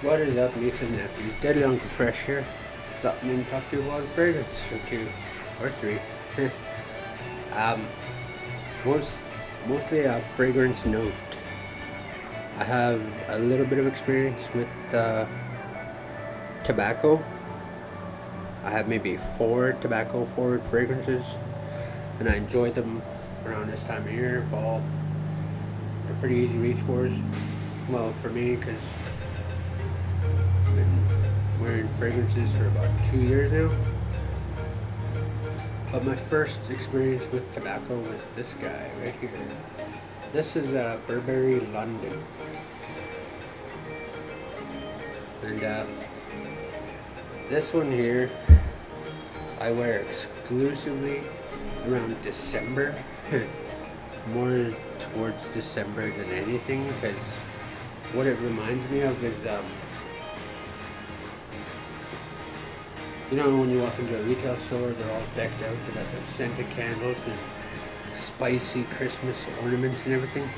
What is up, niece and nephew? Deadly Uncle Fresh here. Something to talk to you about a fragrance or two or three. um, most mostly a fragrance note. I have a little bit of experience with tobacco. I have maybe 4 tobacco forward fragrances, and I enjoy them around this time of year, fall. They're pretty easy reach fors. Well, for me, because I've been wearing fragrances for about 2 years now. But my first experience with tobacco was this guy right here. This is Burberry London. And this one here I wear exclusively around December. More towards December than anything, because what it reminds me of is you know, when you walk into a retail store, they're all decked out, they got their scented candles and spicy Christmas ornaments and everything.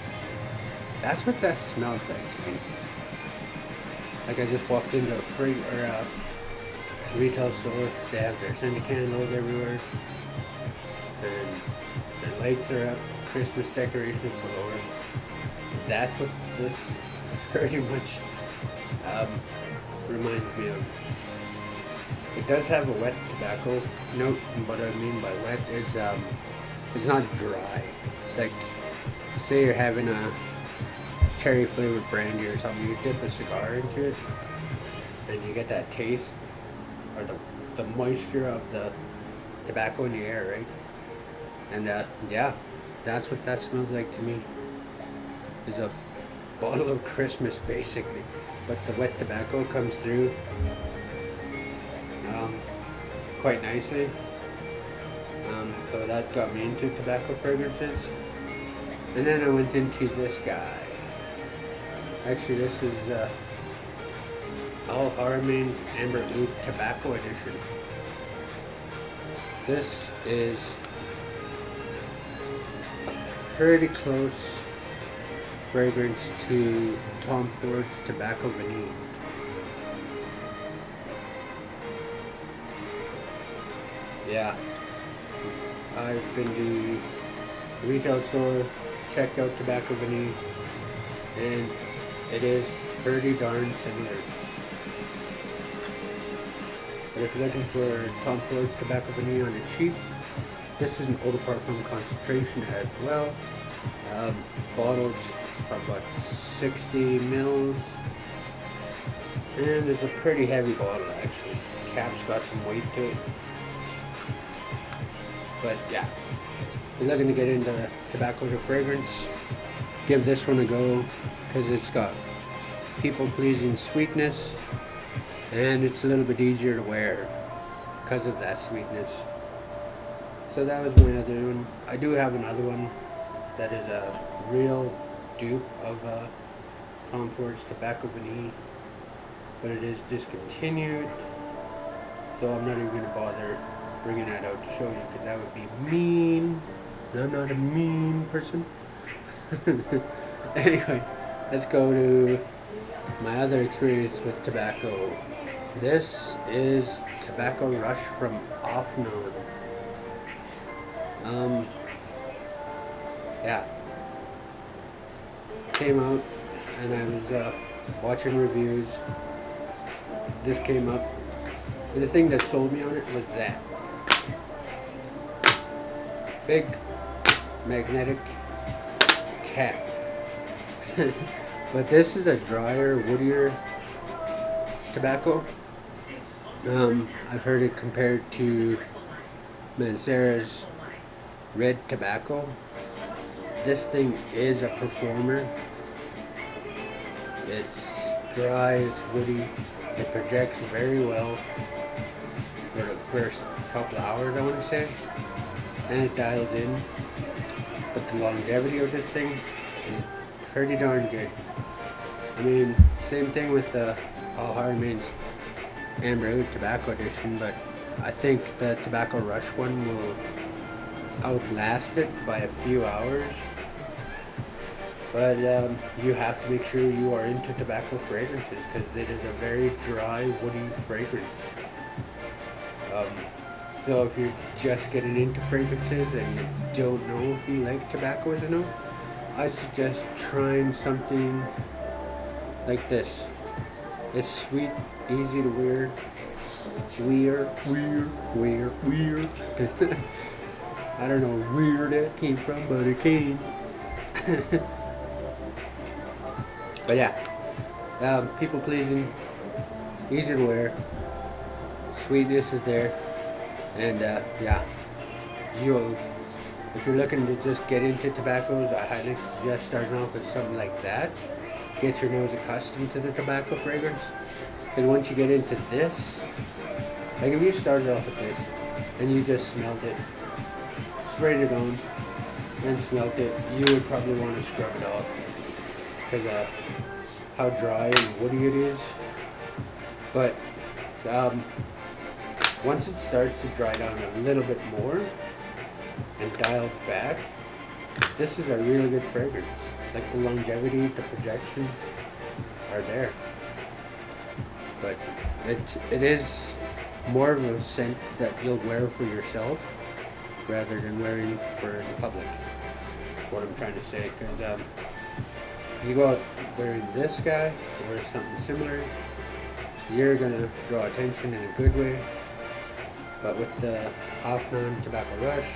That's what that smells like to me. Like I just walked into a retail store, they have their scented candles everywhere, and their lights are up, Christmas decorations galore. That's what this pretty much reminds me of. It does have a wet tobacco note, and what I mean by wet is it's not dry. It's like, say you're having a cherry flavored brandy or something, you dip a cigar into it, and you get that taste, or the moisture of the tobacco in the air, right? And yeah, that's what that smells like to me. Is a bottle of Christmas basically, but the wet tobacco comes through quite nicely. So that got me into tobacco fragrances. And then I went into this guy. Actually, this is Al Harmon's Amber Oud Tobacco Edition. This is pretty close fragrance to Tom Ford's Tobacco Vanille. Yeah, I've been to the retail store, checked out Tobacco Vanille, and it is pretty darn similar. But if you're looking for Tom Ford's Tobacco Vanille on the cheap, this is an eau de parfum concentration as well. Bottles are about 60 mils, and it's a pretty heavy bottle actually. Cap's got some weight to it. But yeah, if you're looking to get into tobacco or fragrance, give this one a go, because it's got people-pleasing sweetness, and it's a little bit easier to wear because of that sweetness. So that was my other one. I do have another one that is a real dupe of Tom Ford's Tobacco Vanille, but it is discontinued, so I'm not even going to bother bringing that out to show you, because that would be mean, and I'm not a mean person. Anyways, let's go to my other experience with tobacco. This is Tobacco Rush from Off Known. Yeah, came out, and I was watching reviews. This came up, and the thing that sold me on it was that big magnetic cap. But this is a drier, woodier tobacco. I've heard it compared to Mancera's red tobacco. This thing is a performer. It's dry, it's woody, it projects very well for the first couple hours, I want to say, and it dials in. But the longevity of this thing is pretty darn good. I mean, same thing with the Al Harmon's Amber Oud Tobacco Edition, but I think the Tobacco Rush one will outlast it by a few hours. But you have to make sure you are into tobacco fragrances because it is a very dry, woody fragrance. Um, so if you're just getting into fragrances and you don't know if you like tobaccos or not, I suggest trying something like this. It's sweet, easy to wear. Weird. I don't know where that came from, but it came. But yeah, people pleasing, easy to wear, sweetness is there, and yeah, you'll, if you're looking to just get into tobaccos, I highly suggest starting off with something like that. Get your nose accustomed to the tobacco fragrance, because once you get into this, like if you started off with this and you just smelled it, sprayed it on, and smelled it, you would probably want to scrub it off because how dry and woody it is. But once it starts to dry down a little bit more and dials back, this is a really good fragrance. Like the longevity, the projection are there. But it is more of a scent that you'll wear for yourself rather than wearing for the public. That's what I'm trying to say. Because you go out wearing this guy or something similar, you're gonna draw attention in a good way. But with the Afnan Tobacco Rush,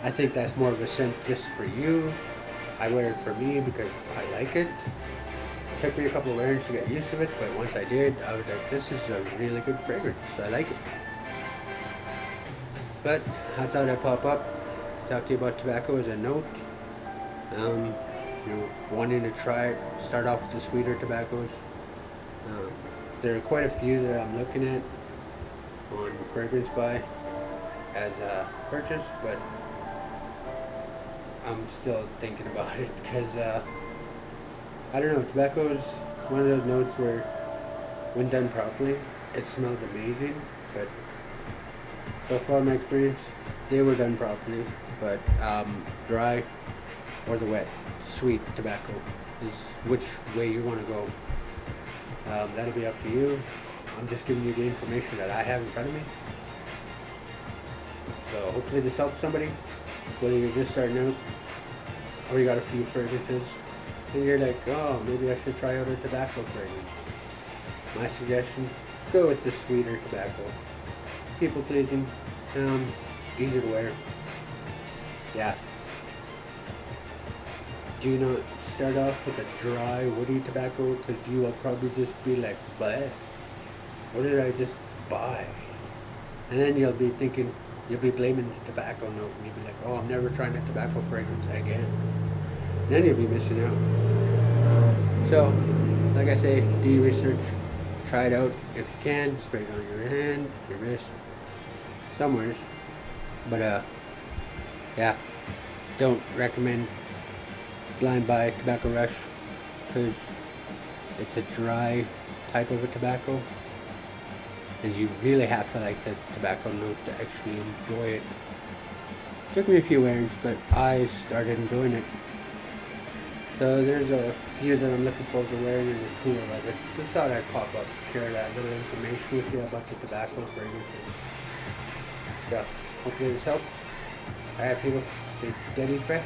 I think that's more of a scent just for you. I wear it for me because I like it. It took me a couple of wearings to get used to it, but once I did, I was like, this is a really good fragrance. I like it. But I thought I'd pop up, talk to you about tobacco as a note. If you're wanting to try it, start off with the sweeter tobaccos. There are quite a few that I'm looking at on Fragrance Buy as a purchase, but I'm still thinking about it because I don't know, tobacco is one of those notes where when done properly it smells amazing, but so far my experience, they were done properly, but dry or the wet sweet tobacco is which way you want to go. That'll be up to you. I'm just giving you the information that I have in front of me. So hopefully this helps somebody, whether you're just starting out or you got a few fragrances and you're like, oh, maybe I should try out a tobacco fragrance. My suggestion, go with the sweeter tobacco. People pleasing, easy to wear. Yeah. Do not start off with a dry, woody tobacco because you will probably just be like, bleh, what did I just buy? And then you'll be thinking, you'll be blaming the tobacco note and you'll be like, oh, I'm never trying a tobacco fragrance again. And then you'll be missing out. So, like I say, do your research, try it out if you can, spray it on your hand, your wrist, somewheres. But yeah, don't recommend blind buy Tobacco Rush because it's a dry type of a tobacco and you really have to like the tobacco note to actually enjoy it. Took me a few wearings, but I started enjoying it. So there's a few that I'm looking forward to wearing in the cooler weather. Just thought I'd pop up, share that little information with you about the tobacco fragrances. So hopefully this helps. Alright people, stay steady fresh.